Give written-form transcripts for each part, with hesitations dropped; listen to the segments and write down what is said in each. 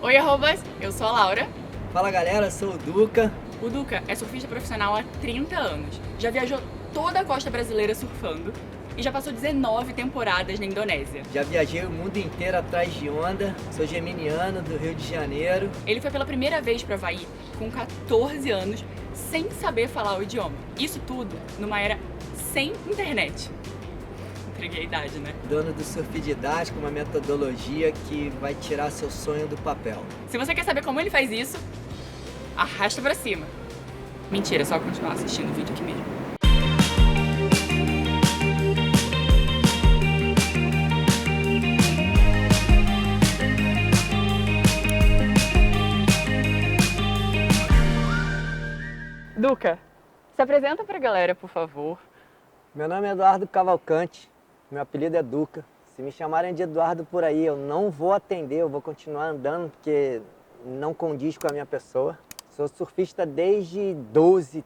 Oi, arrobas! Eu sou a Laura. Fala galera, sou o Duca. O Duca é surfista profissional há 30 anos. Já viajou toda a costa brasileira surfando e já passou 19 temporadas na Indonésia. Já viajei o mundo inteiro atrás de onda. Sou geminiano do Rio de Janeiro. Ele foi pela primeira vez para Havaí com 14 anos, sem saber falar o idioma. Isso tudo numa era sem internet. Entreguei a idade, né? Dono do surf didático, uma metodologia que vai tirar seu sonho do papel. Se você quer saber como ele faz isso, arrasta pra cima. Mentira, é só continuar assistindo o vídeo aqui mesmo. Duca, se apresenta pra galera, por favor. Meu nome é Eduardo Cavalcante, meu apelido é Duca. Se me chamarem de Eduardo por aí, eu não vou atender, eu vou continuar andando porque não condiz com a minha pessoa. Sou surfista desde 12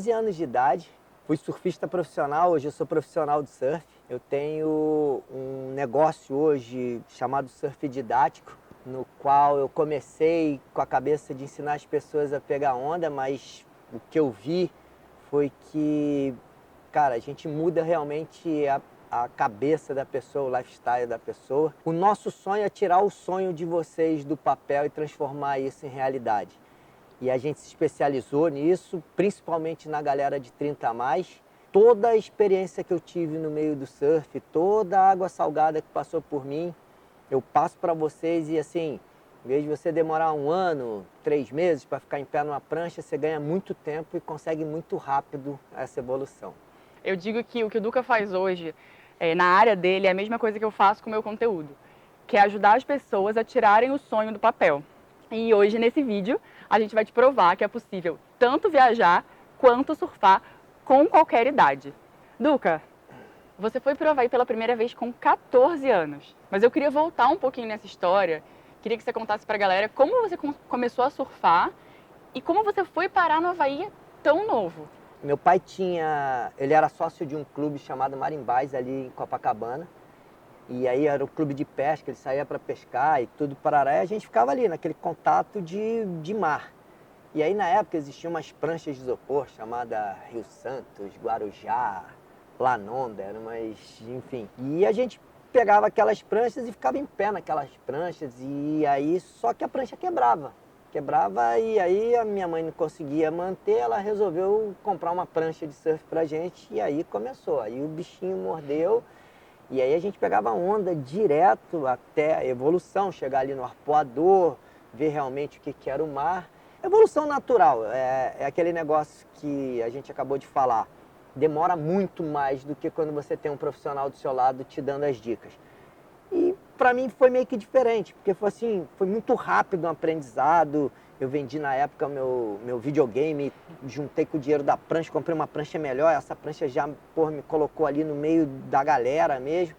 anos de idade. Fui surfista profissional, hoje eu sou profissional de surf. Eu tenho um negócio hoje chamado Surf Didático, no qual eu comecei com a cabeça de ensinar as pessoas a pegar onda, mas o que eu vi foi que, cara, a gente muda realmente a cabeça da pessoa, o lifestyle da pessoa. O nosso sonho é tirar o sonho de vocês do papel e transformar isso em realidade. E a gente se especializou nisso, principalmente na galera de 30 a mais. Toda a experiência que eu tive no meio do surf, toda a água salgada que passou por mim, eu passo para vocês e assim, em vez de você demorar 1 ano, 3 meses para ficar em pé numa prancha, você ganha muito tempo e consegue muito rápido essa evolução. Eu digo que o Duca faz hoje, na área dele, é a mesma coisa que eu faço com o meu conteúdo, que é ajudar as pessoas a tirarem o sonho do papel. E hoje, nesse vídeo, a gente vai te provar que é possível tanto viajar quanto surfar com qualquer idade. Duca, você foi para o Havaí pela primeira vez com 14 anos, mas eu queria voltar um pouquinho nessa história, queria que você contasse para a galera como você começou a surfar e como você foi parar no Havaí tão novo. Meu pai ele era sócio de um clube chamado Marimbás ali em Copacabana. E aí era o clube de pesca, ele saía para pescar e tudo parará, e a gente ficava ali naquele contato de mar. E aí na época existiam umas pranchas de isopor chamada Rio Santos, Guarujá, Lanonda, eram umas, enfim. E a gente pegava aquelas pranchas e ficava em pé naquelas pranchas, e aí só que a prancha quebrava. Quebrava e aí a minha mãe não conseguia manter, ela resolveu comprar uma prancha de surf pra gente e aí começou. Aí o bichinho mordeu. E aí a gente pegava onda direto até a evolução, chegar ali no arpoador, ver realmente o que era o mar. Evolução natural, é aquele negócio que a gente acabou de falar. Demora muito mais do que quando você tem um profissional do seu lado te dando as dicas. E para mim foi meio que diferente, porque foi assim, foi muito rápido o aprendizado. Eu vendi na época meu videogame, juntei com o dinheiro da prancha, comprei uma prancha melhor, essa prancha já me colocou ali no meio da galera mesmo.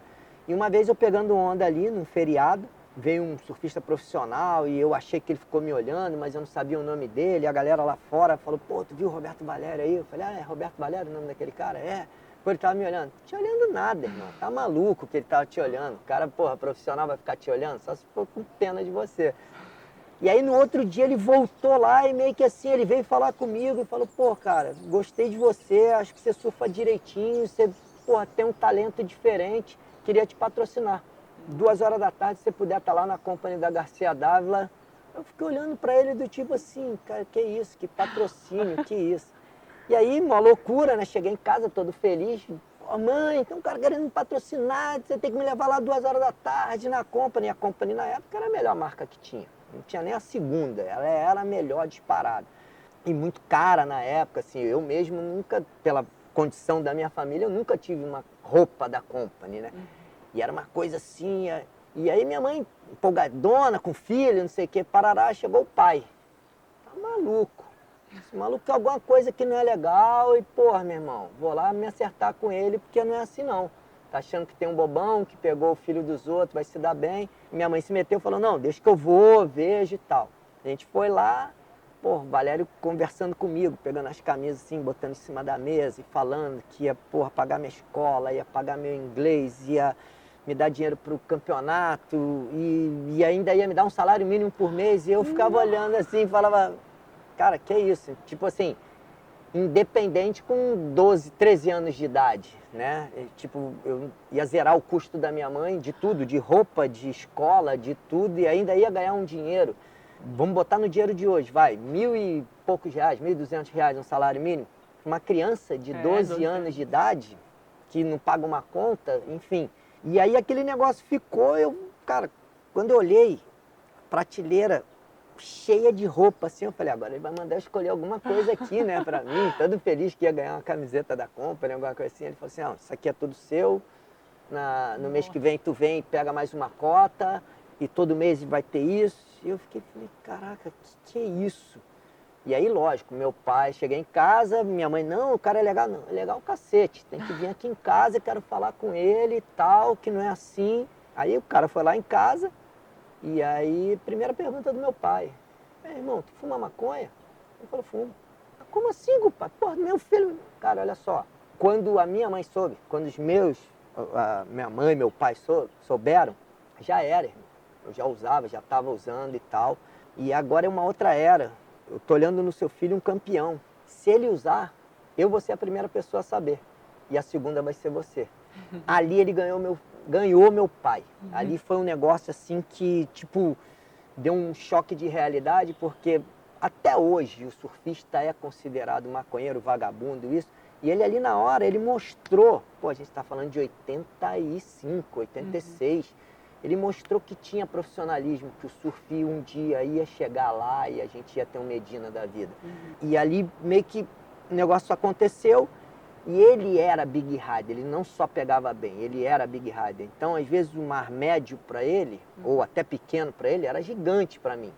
E uma vez eu pegando onda ali num feriado, veio um surfista profissional e eu achei que ele ficou me olhando, mas eu não sabia o nome dele. E a galera lá fora falou, pô, tu viu o Roberto Valério aí? Eu falei, é Roberto Valério o nome daquele cara? É. Pô, ele tava me olhando. Te olhando nada, irmão. Tá maluco que ele tava te olhando. O cara, porra, profissional vai ficar te olhando? Só se for com pena de você. E aí no outro dia ele voltou lá e meio que assim, ele veio falar comigo e falou, pô, cara, gostei de você, acho que você surfa direitinho, você, porra, tem um talento diferente, queria te patrocinar. 2 horas da tarde, se você puder estar lá na companhia da Garcia Dávila. Eu fiquei olhando pra ele do tipo assim, cara, que isso, que patrocínio, que isso. E aí, uma loucura, né? Cheguei em casa todo feliz. Pô, mãe, tem um cara querendo me patrocinar, você tem que me levar lá 2 horas da tarde na Company. A Company na época era a melhor marca que tinha. Não tinha nem a segunda, ela era a melhor disparada. E muito cara na época, assim, eu mesmo nunca, pela condição da minha família, eu nunca tive uma roupa da Company, né? E era uma coisa assim, e aí minha mãe, empolgadona, com filho, não sei o que, parará, chegou o pai. Tá maluco. Esse maluco quer alguma coisa que não é legal e, porra, meu irmão, vou lá me acertar com ele porque não é assim não. Tá achando que tem um bobão que pegou o filho dos outros, vai se dar bem. Minha mãe se meteu e falou, não, deixa que eu vou, vejo e tal. A gente foi lá, pô, Valério conversando comigo, pegando as camisas assim, botando em cima da mesa e falando que ia, porra, pagar minha escola, ia pagar meu inglês, ia me dar dinheiro para o campeonato e ainda ia me dar um salário mínimo por mês. E eu ficava olhando assim e falava, cara, que isso? Tipo assim, independente com 12, 13 anos de idade, né? Tipo, eu ia zerar o custo da minha mãe, de tudo, de roupa, de escola, de tudo, e ainda ia ganhar um dinheiro. Vamos botar no dinheiro de hoje, vai, 1.000 e poucos reais, 1.200 reais, um salário mínimo. Uma criança de 12 anos de idade, que não paga uma conta, enfim. E aí aquele negócio ficou, cara, quando eu olhei, prateleira cheia de roupa, assim, eu falei, agora ele vai mandar eu escolher alguma coisa aqui, né, pra mim, todo feliz que ia ganhar uma camiseta da Company, alguma coisa assim. Ele falou assim, isso aqui é tudo seu, no mês que vem tu vem e pega mais uma cota, e todo mês vai ter isso. E eu falei, caraca, que é isso? E aí, lógico, meu pai, cheguei em casa, minha mãe, não, o cara é legal, não, é legal o cacete, tem que vir aqui em casa, quero falar com ele e tal, que não é assim. Aí o cara foi lá em casa, e aí, primeira pergunta do meu pai, irmão, tu fuma maconha? Ele falou, fumo. Como assim, pai? Porra, meu filho... Cara, olha só, quando a minha mãe soube, quando minha mãe e meu pai souberam, já era, irmão. Eu já usava, já estava usando e tal. E agora é uma outra era. Eu tô olhando no seu filho um campeão. Se ele usar, eu vou ser a primeira pessoa a saber. E a segunda vai ser você. Ali ele ganhou meu pai. Ali foi um negócio assim que, tipo, deu um choque de realidade, porque até hoje o surfista é considerado maconheiro, vagabundo, isso. E ele ali na hora, ele mostrou, a gente está falando de 85, 86, ele mostrou que tinha profissionalismo, que o surf um dia ia chegar lá e a gente ia ter um Medina da vida. E ali meio que o negócio aconteceu e ele era Big Rider, ele não só pegava bem, ele era Big Rider. Então, às vezes, o mar médio para ele, ou até pequeno para ele, era gigante para mim.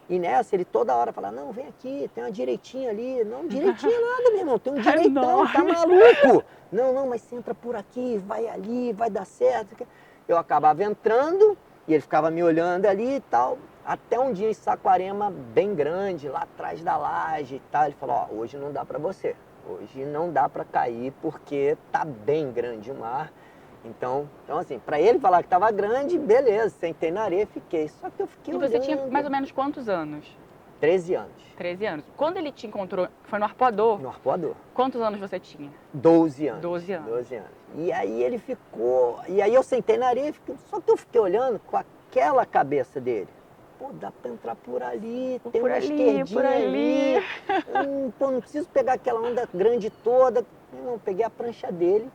E nessa, ele toda hora falava, não, vem aqui, tem uma direitinha ali. Não, direitinha nada, meu irmão, tem um direitão, tá maluco? Não, mas você entra por aqui, vai ali, vai dar certo. Eu acabava entrando e ele ficava me olhando ali e tal. Até um dia em Saquarema, bem grande, lá atrás da laje e tal. Ele falou, hoje não dá para você. Hoje não dá para cair porque tá bem grande o mar. Então assim, para ele falar que estava grande, beleza, sentei na areia e fiquei. Só que eu fiquei olhando. E você tinha mais ou menos quantos anos? 13 anos. 13 anos. Quando ele te encontrou, foi no Arpoador? No Arpoador. Quantos anos você tinha? 12 anos. 12 anos. 12 anos. E aí ele ficou... E aí eu sentei na areia, só que eu fiquei olhando com aquela cabeça dele. Dá pra entrar por ali, tem uma esquerdinha ali. Não preciso pegar aquela onda grande toda. Não, peguei a prancha dele,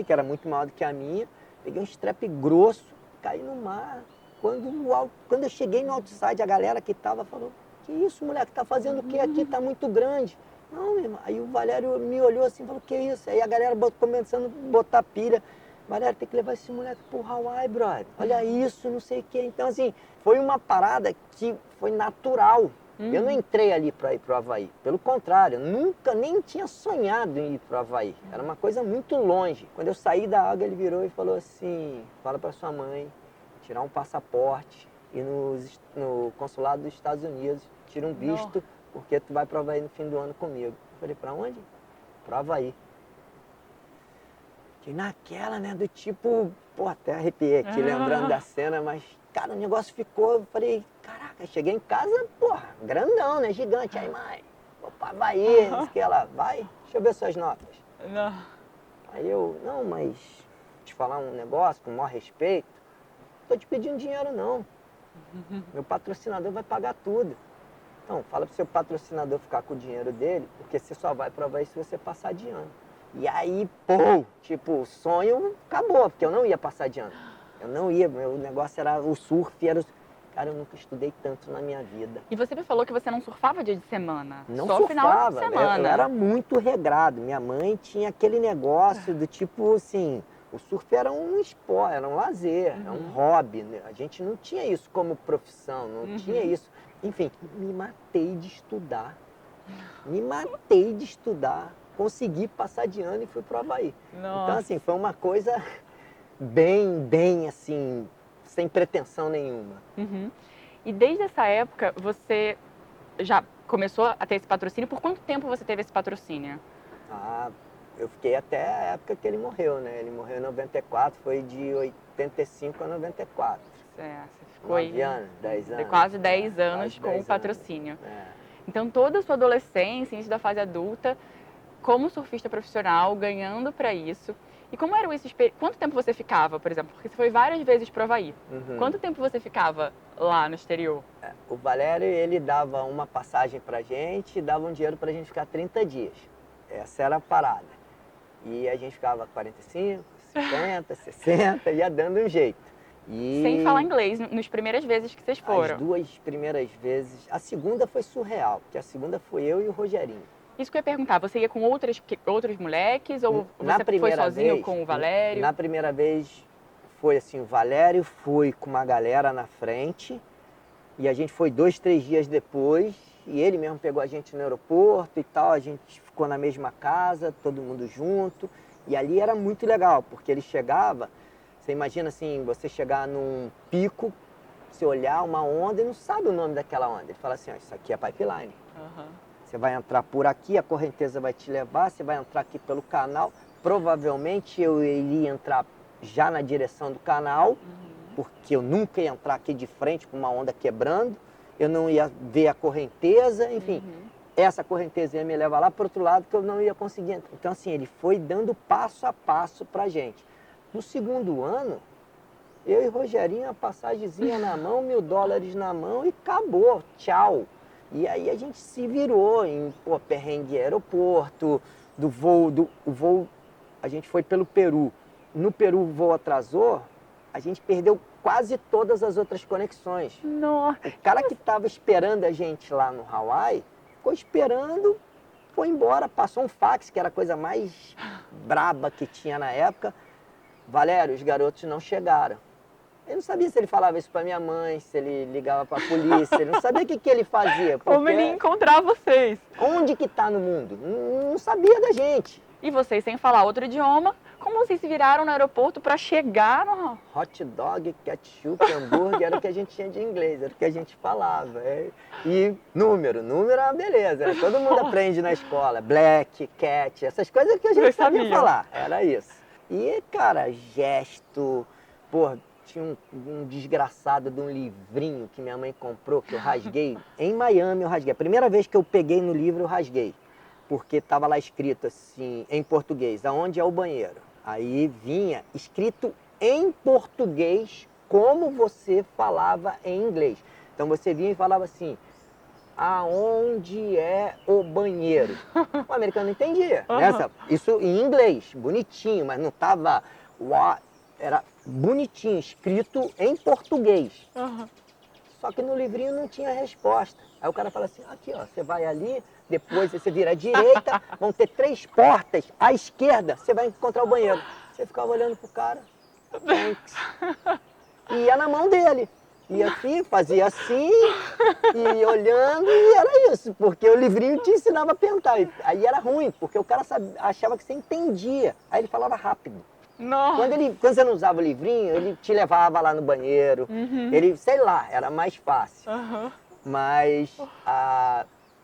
que era muito maior do que a minha. Peguei um strap grosso, caí no mar. Quando eu cheguei no outside, a galera que tava falou, que isso, moleque, tá fazendo o que aqui? Tá muito grande. Não, meu irmão. Aí o Valério me olhou assim e falou, que isso? Aí a galera começando a botar pilha. Valério, tem que levar esse moleque pro Hawaii, brother. Olha isso, não sei o quê. Então, assim, foi uma parada que foi natural. Eu não entrei ali para ir pro Havaí. Pelo contrário, eu nunca nem tinha sonhado em ir pro Havaí. Era uma coisa muito longe. Quando eu saí da água, ele virou e falou assim, fala para sua mãe tirar um passaporte e no consulado dos Estados Unidos, tira um visto, porque tu vai pro Havaí no fim do ano comigo. Eu falei, para onde? Pro Havaí. E naquela, né, do tipo, até arrepiei aqui, lembrando da cena, mas, cara, o negócio ficou, eu falei, caraca, cheguei em casa, grandão, né, gigante, aí, mãe, vou pra Bahia, disse que ela, vai, deixa eu ver suas notas. Não. Aí eu, não, mas, te falar um negócio com o maior respeito, tô te pedindo dinheiro não, meu patrocinador vai pagar tudo. Então, fala pro seu patrocinador ficar com o dinheiro dele, porque você só vai provar isso se você passar de ano. E aí, o sonho acabou, porque eu não ia passar de ano. Eu não ia, meu negócio era o surf, Cara, eu nunca estudei tanto na minha vida. E você me falou que você não surfava dia de semana, não só surfava, final de semana. Eu era muito regrado. Minha mãe tinha aquele negócio do tipo assim, o surf era um esporte, era um lazer, era um hobby. A gente não tinha isso como profissão, não tinha isso. Enfim, me matei de estudar. Consegui passar de ano e fui pro Havaí. Nossa. Então, assim, foi uma coisa bem, assim, sem pretensão nenhuma. E desde essa época, você já começou a ter esse patrocínio? Por quanto tempo você teve esse patrocínio? Eu fiquei até a época que ele morreu, né? Ele morreu em 94, foi de 85 a 94. É, você ficou aí 9 anos, 10 anos. quase 10 é, anos quase com 10 o patrocínio. anos. É. Então, toda a sua adolescência, início da fase adulta, como surfista profissional, ganhando para isso. E como era isso? Quanto tempo você ficava, por exemplo? Porque você foi várias vezes para o Havaí. Quanto tempo você ficava lá no exterior? O Valério, ele dava uma passagem pra gente e dava um dinheiro pra gente ficar 30 dias. Essa era a parada. E a gente ficava 45, 50, 60, ia dando um jeito. E Sem falar inglês, nas primeiras vezes que vocês foram. as 2 primeiras vezes, a segunda foi surreal, porque a segunda foi eu e o Rogerinho. Isso que eu ia perguntar, você ia com outros moleques ou Na você foi primeira sozinho vez, com o Valério? Na primeira vez foi assim, o Valério foi com uma galera na frente e a gente foi 2, 3 dias depois e ele mesmo pegou a gente no aeroporto e tal, a gente ficou na mesma casa, todo mundo junto e ali era muito legal, porque ele chegava, você imagina assim, você chegar num pico, você olhar uma onda e não sabe o nome daquela onda, ele fala assim, ó, isso aqui é pipeline. Você vai entrar por aqui, a correnteza vai te levar, você vai entrar aqui pelo canal. Provavelmente eu iria entrar já na direção do canal, porque eu nunca ia entrar aqui de frente com uma onda quebrando, eu não ia ver a correnteza, enfim. Essa correnteza ia me levar lá para o outro lado que eu não ia conseguir entrar. Então assim, ele foi dando passo a passo pra gente. No segundo ano, eu e Rogerinho, a passagemzinha na mão, $1.000 na mão e acabou, tchau. E aí a gente se virou em perrengue aeroporto, o voo, a gente foi pelo Peru. No Peru o voo atrasou, a gente perdeu quase todas as outras conexões. Nossa! O cara que estava esperando a gente lá no Hawaii, ficou esperando, foi embora, passou um fax, que era a coisa mais braba que tinha na época. Valério, os garotos não chegaram. Eu não sabia se ele falava isso pra minha mãe, se ele ligava pra polícia, ele não sabia o que ele fazia. Como ele ia encontrar vocês? Onde que tá no mundo? Não sabia da gente. E vocês, sem falar outro idioma, como vocês se viraram no aeroporto para chegar no... Hot dog, ketchup, hambúrguer, era o que a gente tinha de inglês, era o que a gente falava. E número é uma beleza, né? Todo mundo aprende na escola. Black, cat, essas coisas que a gente sabia falar, era isso. E, cara, gesto, tinha um desgraçado de um livrinho que minha mãe comprou, que eu rasguei. Em Miami eu rasguei. A primeira vez que eu peguei no livro eu rasguei. Porque estava lá escrito assim, em português, aonde é o banheiro. Aí vinha escrito em português como você falava em inglês. Então você vinha e falava assim, aonde é o banheiro? O americano não entendia. Né? Isso em inglês, bonitinho, mas não estava... Era bonitinho, escrito em português. Só que no livrinho não tinha resposta. Aí o cara fala assim, aqui ó, você vai ali, depois você vira à direita, vão ter 3 portas, à esquerda você vai encontrar o banheiro. Você ficava olhando pro cara, thanks. E ia na mão dele. Ia aqui, fazia assim, e olhando, e era isso, porque o livrinho te ensinava a perguntar. Aí era ruim, porque o cara achava que você entendia. Aí ele falava rápido. Quando você não usava o livrinho, ele te levava lá no banheiro. Ele, sei lá, era mais fácil. Mas,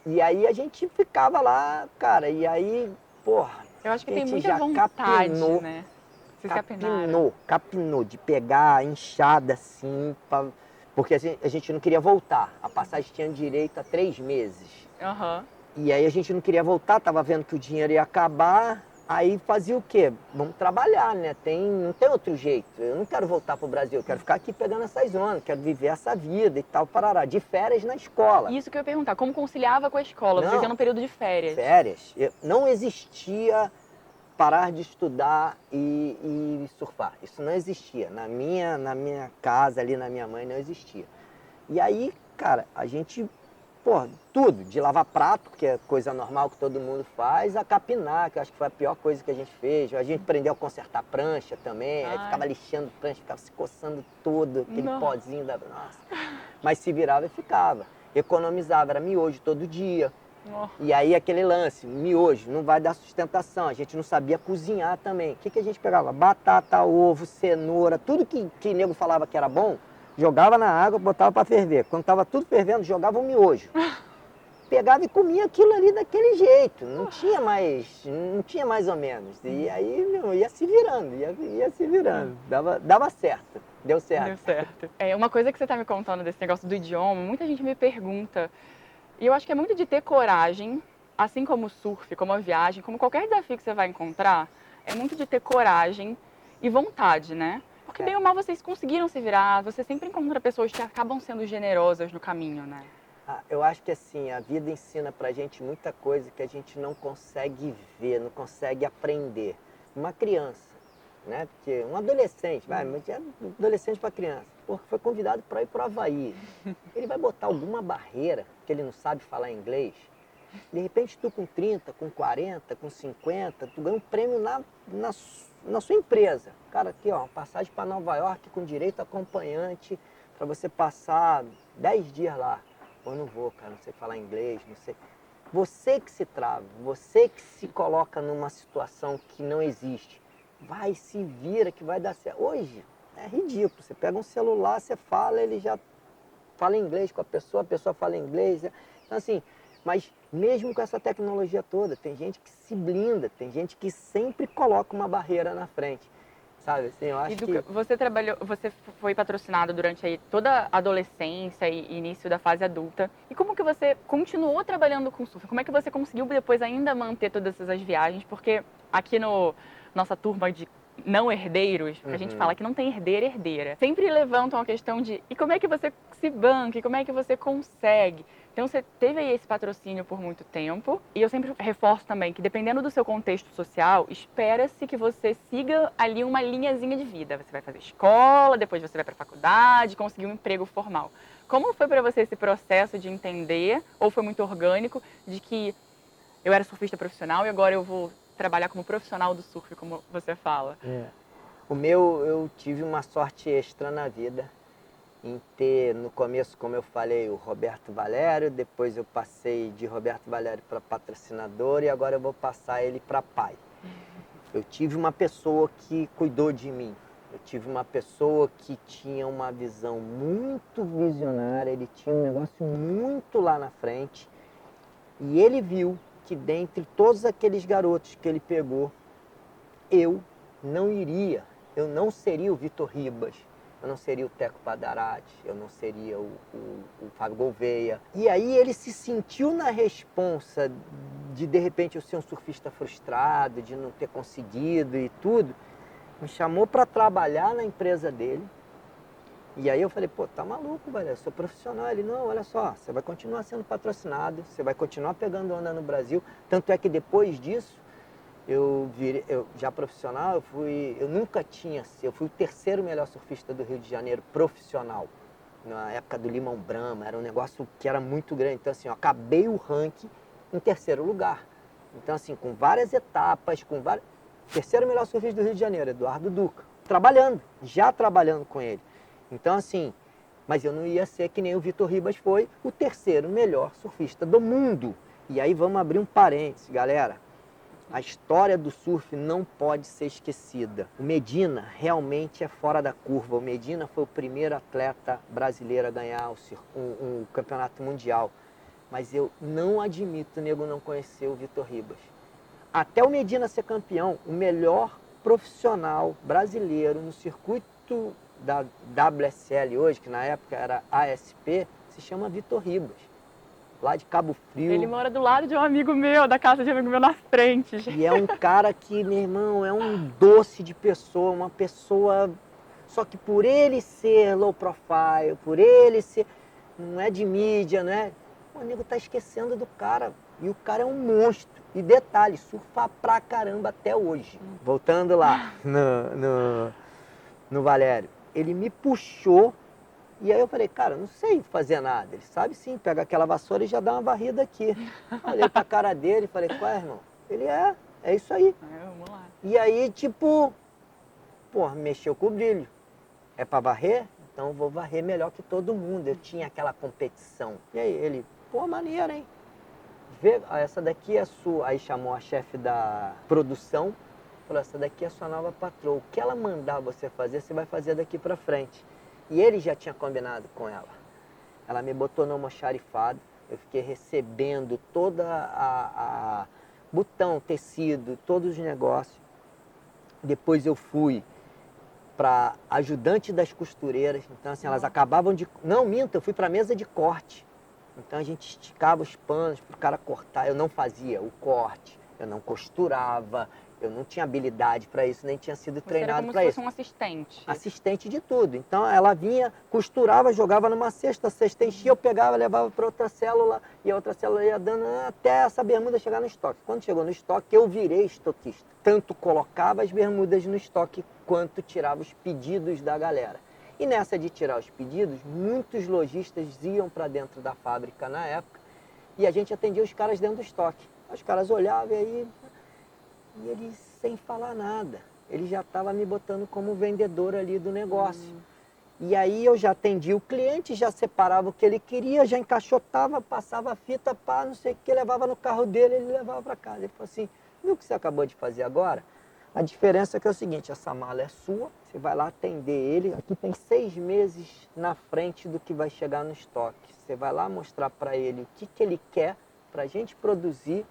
e aí a gente ficava lá, cara, e aí, eu acho que tem muita vontade, né? Capinou de pegar a enxada assim, porque a gente não queria voltar. A passagem tinha direito a 3 meses. E aí a gente não queria voltar, tava vendo que o dinheiro ia acabar. Aí fazia o quê? Vamos trabalhar, né? Não tem outro jeito. Eu não quero voltar pro Brasil, eu quero ficar aqui pegando essas ondas, quero viver essa vida e tal, parará. De férias na escola. Isso que eu ia perguntar, como conciliava com a escola? Vocês iam no período de férias. Férias. Não existia parar de estudar e surfar. Isso não existia. Na minha casa, ali na minha mãe, não existia. E aí, cara, a gente... tudo, de lavar prato, que é coisa normal que todo mundo faz, a capinar, que eu acho que foi a pior coisa que a gente fez. A gente aprendeu a consertar prancha também, aí ficava lixando prancha, ficava se coçando todo, aquele pozinho da... Nossa. Mas se virava e ficava. Economizava, era miojo todo dia. E aí aquele lance, miojo, não vai dar sustentação, a gente não sabia cozinhar também. O que a gente pegava? Batata, ovo, cenoura, tudo que nego falava que era bom, jogava na água, botava para ferver. Quando estava tudo fervendo, jogava o miojo. pegava e comia aquilo ali daquele jeito, não tinha mais ou menos. E aí, meu, ia se virando, ia se virando. Dava certo, deu certo. Deu certo. Uma coisa que você tá me contando desse negócio do idioma, muita gente me pergunta, e eu acho que é muito de ter coragem, assim como o surf, como a viagem, como qualquer desafio que você vai encontrar, é muito de ter coragem e vontade, né? Porque bem ou mal vocês conseguiram se virar, você sempre encontra pessoas que acabam sendo generosas no caminho, né? Eu acho que assim, a vida ensina pra gente muita coisa que a gente não consegue ver, não consegue aprender. Uma criança, né? Porque um adolescente, mas é adolescente para criança, foi convidado para ir para o Havaí. Ele vai botar alguma barreira que ele não sabe falar inglês. De repente tu com 30, com 40, com 50, tu ganha um prêmio na sua empresa. Cara, aqui ó, uma passagem para Nova York com direito a acompanhante para você passar 10 dias lá. Eu não vou, cara, não sei falar inglês, não sei. Você que se trava, você que se coloca numa situação que não existe. Vai, se vira que vai dar certo. Hoje é ridículo. Você pega um celular, você fala, ele já fala inglês com a pessoa fala inglês. Então assim, mas mesmo com essa tecnologia toda, tem gente que se blinda, tem gente que sempre coloca uma barreira na frente. Sabe, assim, eu acho que... Você foi patrocinado durante aí toda a adolescência e início da fase adulta. E como que você continuou trabalhando com surf? Como é que você conseguiu depois ainda manter todas essas viagens? Porque aqui no nossa turma de não herdeiros, a gente fala que não tem herdeiro e herdeira. Sempre levantam a questão de e como é que você se banca, e como é que você consegue? Então você teve aí esse patrocínio por muito tempo, e eu sempre reforço também que dependendo do seu contexto social, espera-se que você siga ali uma linhazinha de vida. Você vai fazer escola, depois você vai para a faculdade, conseguir um emprego formal. Como foi para você esse processo de entender, ou foi muito orgânico, de que eu era surfista profissional e agora eu vou trabalhar como profissional do surf, como você fala? Eu tive uma sorte extra na vida em ter, no começo, como eu falei, o Roberto Valério, depois eu passei de Roberto Valério para patrocinador e agora eu vou passar ele para pai. Eu tive uma pessoa que cuidou de mim, eu tive uma pessoa que tinha uma visão muito visionária, ele tinha um negócio muito lá na frente e ele viu que dentre todos aqueles garotos que ele pegou, eu não seria o Vitor Ribas, eu não seria o Teco Padarati, eu não seria o Fábio Gouveia. E aí ele se sentiu na responsa de repente eu ser um surfista frustrado, de não ter conseguido e tudo, me chamou para trabalhar na empresa dele. E aí eu falei, pô, tá maluco, velho, eu sou profissional. Ele, não, olha só, você vai continuar sendo patrocinado, você vai continuar pegando onda no Brasil. Tanto é que depois disso, eu já profissional, eu fui o terceiro melhor surfista do Rio de Janeiro profissional. Na época do Limão Brahma, era um negócio que era muito grande. Então assim, eu acabei o ranking em terceiro lugar. Então assim, com várias etapas, terceiro melhor surfista do Rio de Janeiro, Eduardo Duca. Já trabalhando com ele. Então assim, mas eu não ia ser que nem o Vitor Ribas foi, o terceiro melhor surfista do mundo. E aí vamos abrir um parênteses, galera. A história do surf não pode ser esquecida. O Medina realmente é fora da curva. O Medina foi o primeiro atleta brasileiro a ganhar um campeonato mundial. Mas eu não admito o nego não conhecer o Vitor Ribas. Até o Medina ser campeão, o melhor profissional brasileiro no circuito da WSL hoje, que na época era ASP, se chama Vitor Ribas. Lá de Cabo Frio. Ele mora do lado de um amigo meu, da casa de um amigo meu na frente. E é um cara que, meu irmão, é um doce de pessoa, uma pessoa... Só que por ele ser low profile, por ele ser... Não é de mídia, não é... O nego tá esquecendo do cara. E o cara é um monstro. E detalhe, surfa pra caramba até hoje. Voltando lá no Valério. Ele me puxou. E aí eu falei, cara, não sei fazer nada. Ele sabe sim, pega aquela vassoura e já dá uma varrida aqui. Olhei pra cara dele e falei, qual é, irmão? Ele é isso aí. Vamos lá. E aí, tipo, pô, mexeu com o brilho. É pra varrer? Então eu vou varrer melhor que todo mundo. Eu tinha aquela competição. E aí ele, pô, maneiro, hein? Vê, essa daqui é a sua. Aí chamou a chefe da produção. Falou, essa daqui é a sua nova patroa. O que ela mandar você fazer, você vai fazer daqui pra frente. E ele já tinha combinado com ela. Ela me botou no almoxarifado. Eu fiquei recebendo toda a botão, tecido, todos os negócios. Depois eu fui para ajudante das costureiras. Então, assim, elas acabavam de... Não, minta, eu fui para mesa de corte. Então, a gente esticava os panos para o cara cortar. Eu não fazia o corte, eu não costurava, eu não tinha habilidade para isso, nem tinha sido treinado para Você era como se isso. fosse um assistente. Assistente de tudo. Então, ela vinha, costurava, jogava numa cesta, a cesta enchia, eu pegava, levava para outra célula, e a outra célula ia dando até essa bermuda chegar no estoque. Quando chegou no estoque, eu virei estoquista. Tanto colocava as bermudas no estoque, quanto tirava os pedidos da galera. E nessa de tirar os pedidos, muitos lojistas iam para dentro da fábrica na época, e a gente atendia os caras dentro do estoque. Os caras olhavam e eles sem falar nada. Ele já estava me botando como vendedor ali do negócio. E aí eu já atendia o cliente, já separava o que ele queria, já encaixotava, passava a fita, pá, não sei o que, levava no carro dele, ele levava para casa. Ele falou assim, viu o que você acabou de fazer agora? A diferença é que é o seguinte, essa mala é sua, você vai lá atender ele, aqui tem 6 meses na frente do que vai chegar no estoque. Você vai lá mostrar para ele o que ele quer, para a gente produzir,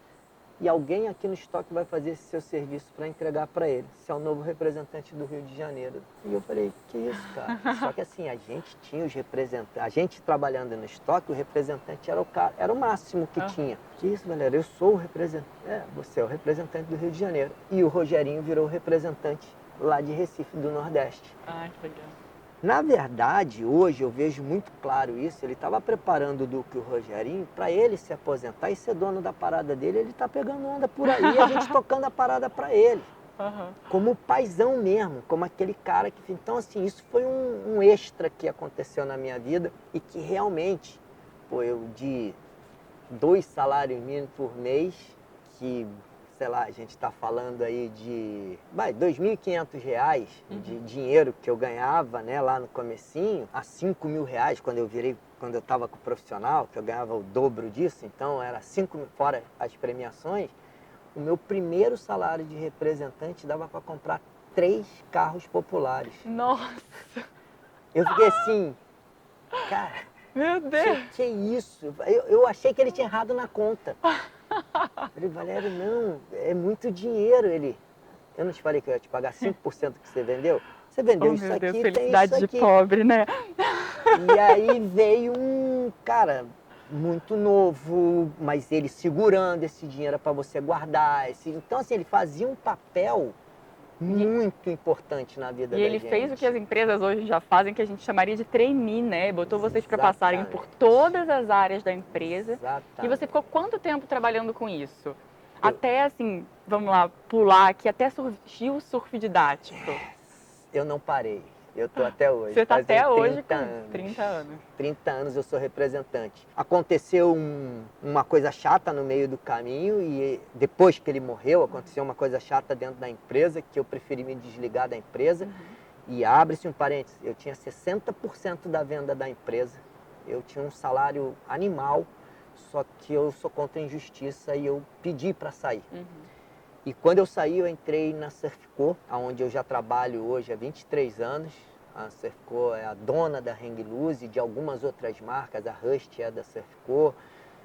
e alguém aqui no estoque vai fazer esse seu serviço para entregar para ele. Você é o novo representante do Rio de Janeiro. E eu falei, que isso, cara? Só que assim, a gente tinha os representantes, a gente trabalhando no estoque, o representante era o cara, era o máximo que tinha. Que isso, galera? Eu sou o representante. Você é o representante do Rio de Janeiro. E o Rogerinho virou o representante lá de Recife, do Nordeste. Ai, que legal. Na verdade, hoje eu vejo muito claro isso, ele estava preparando o Duque e o Rogerinho para ele se aposentar e ser dono da parada dele, ele está pegando onda por aí, a gente tocando a parada para ele. Como paizão mesmo, como aquele cara que... Então, assim, isso foi um extra que aconteceu na minha vida e que realmente, pô, eu de 2 salários mínimos por mês, que... sei lá, a gente está falando aí de R$ 2.500 de dinheiro que eu ganhava, né, lá no comecinho, a R$ 5.000 quando eu estava com o profissional, que eu ganhava o dobro disso, então era 5.000 fora as premiações. O meu primeiro salário de representante dava para comprar 3 carros populares. Nossa! Eu fiquei assim, cara, Meu Deus! que isso? Eu achei que ele tinha errado na conta. Eu falei, Valério, não, é muito dinheiro. Eu não te falei que eu ia te pagar 5% do que você vendeu? Você vendeu isso meu Deus, aqui, tem felicidade isso de aqui. pobre, né? E aí veio um cara muito novo, mas ele segurando esse dinheiro para você guardar. Então, assim, ele fazia um papel muito importante na vida E da ele gente. fez o que as empresas hoje já fazem, que a gente chamaria de trainee, né? Botou vocês para passarem por Exatamente. todas as áreas da empresa. Exatamente. E você ficou quanto tempo trabalhando com isso? Até assim, vamos lá, pular aqui, até surgiu o surf didático. Eu não parei. Eu tô até hoje. Você está Fazem até hoje 30 com anos. 30 anos. 30 anos eu sou representante. Aconteceu uma coisa chata no meio do caminho e depois que ele morreu, aconteceu uma coisa chata dentro da empresa que eu preferi me desligar da empresa. E abre-se um parênteses, eu tinha 60% da venda da empresa. Eu tinha um salário animal, só que eu sou contra a injustiça e eu pedi para sair. E quando eu saí, eu entrei na Surfco, onde eu já trabalho hoje há 23 anos. A Surfco é a dona da Hang Loose e de algumas outras marcas. A Rust é da Surfco,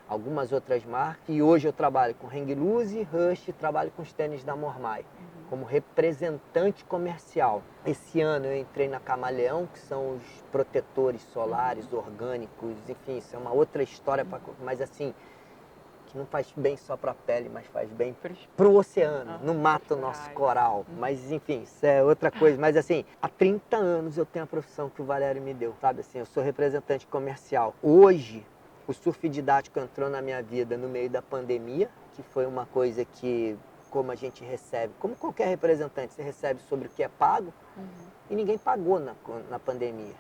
algumas outras marcas. E hoje eu trabalho com Hang Loose, Rust, trabalho com os tênis da Mormai, como representante comercial. Esse ano eu entrei na Camaleão, que são os protetores solares, orgânicos, enfim, isso é uma outra história, mas assim... que não faz bem só para a pele, mas faz bem para o oceano, não mata o nosso coral. Mas enfim, isso é outra coisa. Mas assim, há 30 anos eu tenho a profissão que o Valério me deu, sabe? Assim, eu sou representante comercial. Hoje, o surf didático entrou na minha vida no meio da pandemia, que foi uma coisa que, como a gente recebe, como qualquer representante, você recebe sobre o que é pago, e ninguém pagou na pandemia.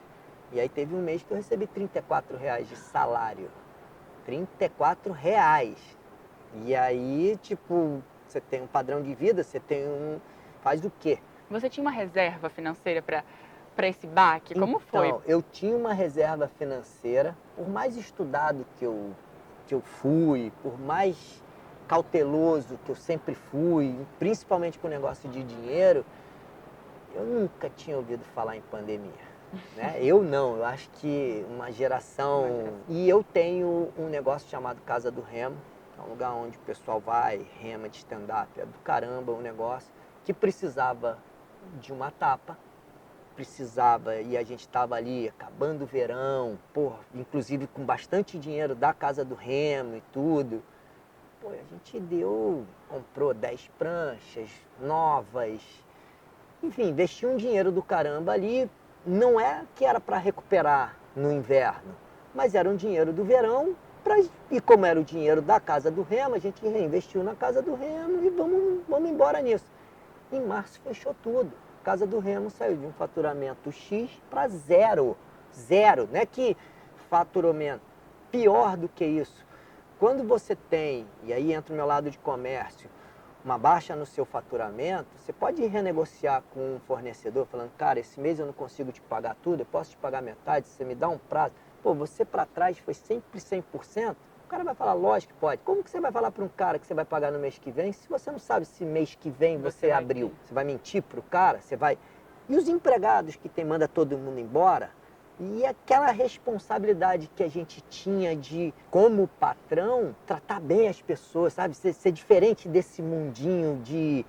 E aí teve um mês que eu recebi R$ 34 de salário. R$ 34. E aí, tipo, você tem um padrão de vida, você tem faz o quê? Você tinha uma reserva financeira para esse baque? Como foi? Então, eu tinha uma reserva financeira, por mais estudado que eu fui, por mais cauteloso que eu sempre fui, principalmente com o negócio de dinheiro, eu nunca tinha ouvido falar em pandemia. né? Eu não, eu acho que uma geração... E eu tenho um negócio chamado Casa do Remo, é um lugar onde o pessoal vai, rema de stand-up, é do caramba um negócio que precisava de uma tapa, precisava, e a gente estava ali acabando o verão, porra, inclusive com bastante dinheiro da Casa do Remo e tudo. Pô, a gente comprou 10 pranchas novas, enfim, investiu um dinheiro do caramba ali. Não é que era para recuperar no inverno, mas era um dinheiro do verão, e como era o dinheiro da Casa do Remo, a gente reinvestiu na Casa do Remo e vamos embora nisso. Em março fechou tudo. A Casa do Remo saiu de um faturamento X para zero. Zero, não é que faturamento. Pior do que isso. Quando você tem, e aí entra o meu lado de comércio, uma baixa no seu faturamento, você pode renegociar com um fornecedor falando, cara, esse mês eu não consigo te pagar tudo, eu posso te pagar metade, você me dá um prazo. Pô, você para trás foi sempre 100%, o cara vai falar, lógico que pode. Como que você vai falar para um cara que você vai pagar no mês que vem, se você não sabe se mês que vem você abriu? Você vai mentir para o cara? Você vai... E os empregados que manda todo mundo embora, e aquela responsabilidade que a gente tinha de, como patrão, tratar bem as pessoas, sabe? Ser diferente desse mundinho de,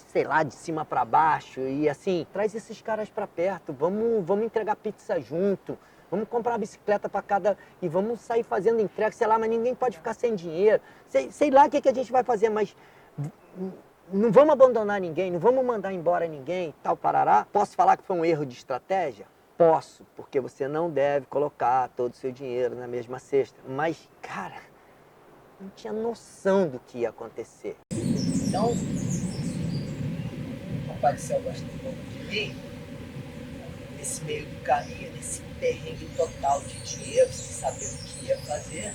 sei lá, de cima para baixo. E assim, traz esses caras para perto, vamos entregar pizza junto, vamos comprar uma bicicleta para cada... E vamos sair fazendo entrega, sei lá, mas ninguém pode ficar sem dinheiro. Sei lá o que a gente vai fazer, mas... Não vamos abandonar ninguém, não vamos mandar embora ninguém, tal, parará. Posso falar que foi um erro de estratégia? Posso, porque você não deve colocar todo o seu dinheiro na mesma cesta. Mas, cara, não tinha noção do que ia acontecer. Então, o Papai do Céu gosta um pouco de mim, nesse meio do caminho, nesse perrengue total de dinheiro, sem saber o que ia fazer.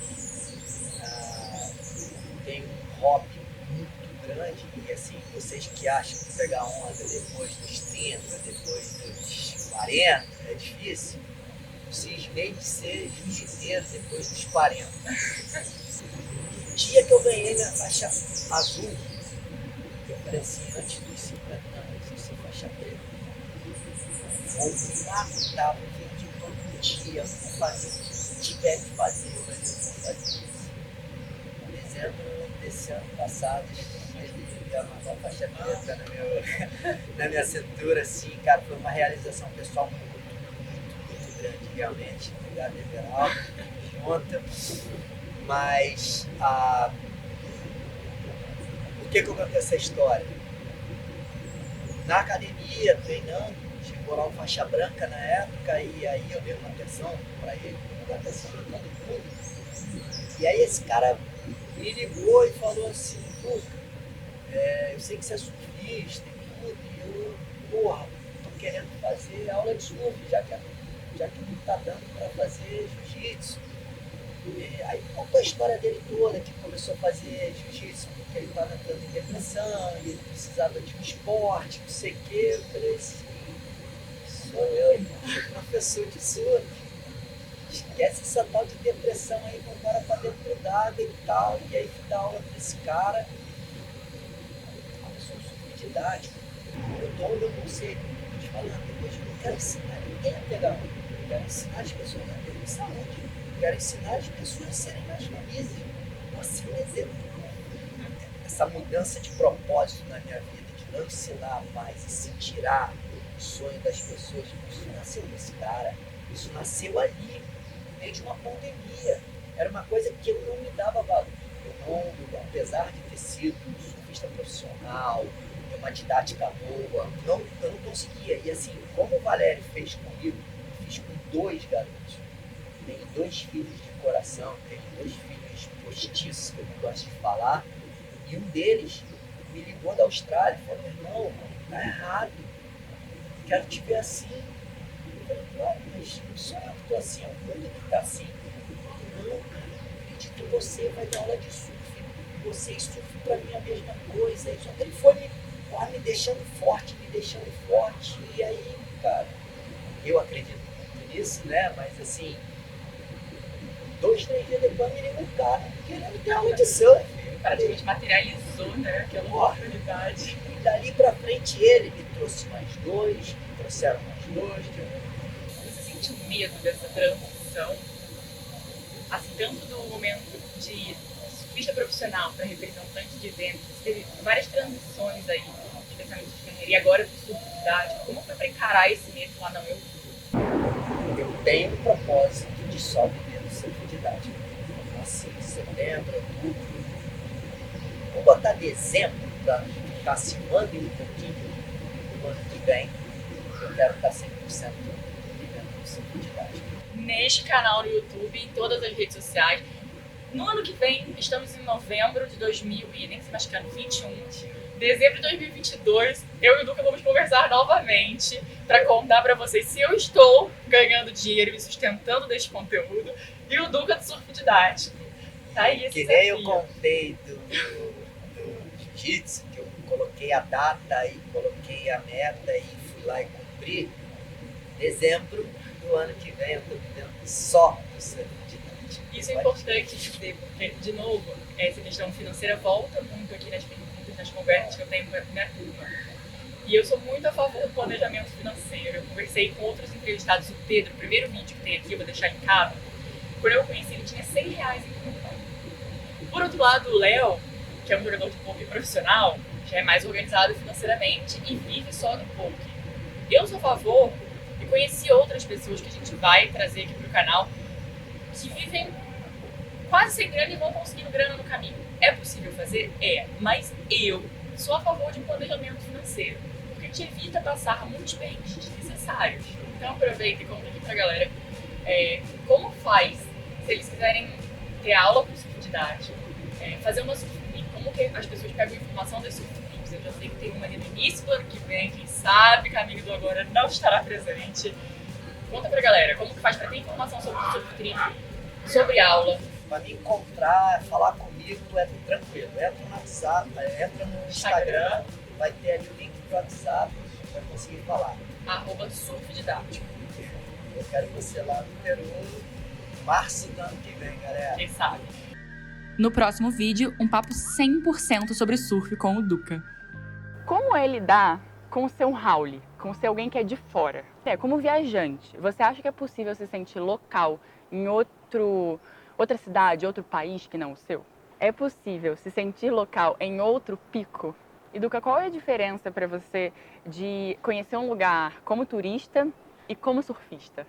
Tem um hobby muito grande, e assim, vocês que acham que pegar onda depois dos 30, depois dos 40, é difícil. Cismei de ser jiu-jiteiro depois dos 40. O dia que eu ganhei minha faixa azul, eu falei assim, antes dos 50 anos, eu sou faixa preta. Vou me matar, vou de todo dia, vou fazer o que tiver que fazer, mas eu vou fazer isso. Em dezembro desse ano passado, eu uma faixa preta na minha cintura, assim, cara, foi uma realização pessoal muito grande, realmente. Obrigado, Everaldo, junta. Mas, por que eu conto essa história? Na academia, treinando, chegou lá o faixa branca na época, e aí eu dei uma atenção pra ele, uma atenção pra todo mundo. E aí esse cara me ligou e falou assim, eu sei que você é surfista e tudo, e eu, porra, tô querendo fazer aula de surf, já que não tá dando pra fazer jiu-jitsu. Aí contou a história dele toda, que começou a fazer jiu-jitsu porque ele estava entrando em depressão, e ele precisava de um esporte, não sei o quê. Eu falei assim, sou eu, irmão, sou professor de surf. Esquece essa tal de depressão aí, vamos embora pra dentro d'água e tal. E aí fui dar aula pra esse cara. Começou um surf didático. Eu dou o meu conselho, tô te falando, depois eu não quero ensinar ninguém a pegar onda. Eu quero ensinar as pessoas a terem saúde. Eu quero ensinar as pessoas a serem mais felizes. Vou ser um exemplo. Essa mudança de propósito na minha vida, de não ensinar mais e se tirar o sonho das pessoas, isso nasceu desse cara. Isso nasceu ali, no meio de uma pandemia. Era uma coisa que eu não me dava valor. Eu, apesar de ter sido um surfista profissional, ter uma didática boa, eu não conseguia. E assim, como o Valério fez comigo, eu fiz com 2 garotos. Tenho 2 filhos de coração, tenho 2 filhos postiços, que eu não gosto de falar. E um deles me ligou da Austrália e falou, irmão, tá errado. Quero te ver assim. Mas não sou eu que estou assim, é o mundo que está assim. Não, cara, acredito em você, vai dar aula de surf. Você e surf para mim é a mesma coisa. Só que ele foi me deixando forte. E aí, cara, eu acredito muito nisso, né? Mas assim, 2, 3 dias depois me ligou um cara querendo ter aula de surf. Praticamente materializou, né, aquela oportunidade. E dali pra frente ele me trouxe mais 2, trouxeram mais 2, medo dessa transição, assim, tanto do momento de surfista profissional para representante de eventos, teve várias transições aí, especialmente de carreira, e agora do surf de idade. Como foi para encarar esse medo lá? Não, Eu tenho um propósito de só viver no surf de idade. Assim, setembro, outubro. Vou botar de exemplo para ficar acimando um pouquinho do ano que vem. Eu quero estar 100% vivendo no surf de idade. Neste canal no YouTube, em todas as redes sociais. No ano que vem, estamos em novembro de 2021, dezembro de 2022, eu e o Duca vamos conversar novamente para contar para vocês se eu estou ganhando dinheiro e sustentando deste conteúdo e o Duca do surf didático. Tá aí esse Que nem eu desafio. contei do jiu-jitsu, que eu coloquei a data e coloquei a meta e fui lá e cumpri. Dezembro do ano que vem eu estou vivendo só do surf de idade. Isso é importante dizer, porque, de novo, essa questão financeira volta muito aqui nas perguntas, nas conversas que eu tenho com a minha turma. E eu sou muito a favor do planejamento financeiro. Eu conversei com outros entrevistados, o Pedro, o primeiro vídeo que tem aqui, eu vou deixar linkado. Quando eu conheci, ele tinha R$100 em conta. Por outro lado, o Léo, que é um jogador de poker profissional, já é mais organizado financeiramente e vive só do poker. Eu sou a favor e conheci outras pessoas que a gente vai trazer aqui pro canal que vivem quase sem grana e vão conseguindo grana no caminho. É possível fazer? É. Mas eu sou a favor de um planejamento financeiro, porque te evita passar muitos bens desnecessários. Então aproveita e conta aqui pra galera como faz, se eles quiserem ter aula com surf didático, fazer uma surf week, como que as pessoas pegam informação das surf weeks. Eu já sei que tem uma ali no início do ano que vem, quem sabe Caminho do Agora não estará presente. Conta pra galera, como que faz pra ter informação sobre o surf trip, sobre aula. Para me encontrar, falar comigo, é tranquilo. Entra no WhatsApp, entra no Instagram, vai ter ali o link do WhatsApp, vai conseguir falar. @surfdidático. Eu quero você lá no Peru, março do ano que vem, galera. Quem sabe? No próximo vídeo, um papo 100% sobre surf com o Duca. Como é lidar com o seu haole, com ser alguém que é de fora? Como viajante, você acha que é possível se sentir local em outra cidade, outro país que não o seu? É possível se sentir local em outro pico? E Duca, qual é a diferença para você de conhecer um lugar como turista e como surfista?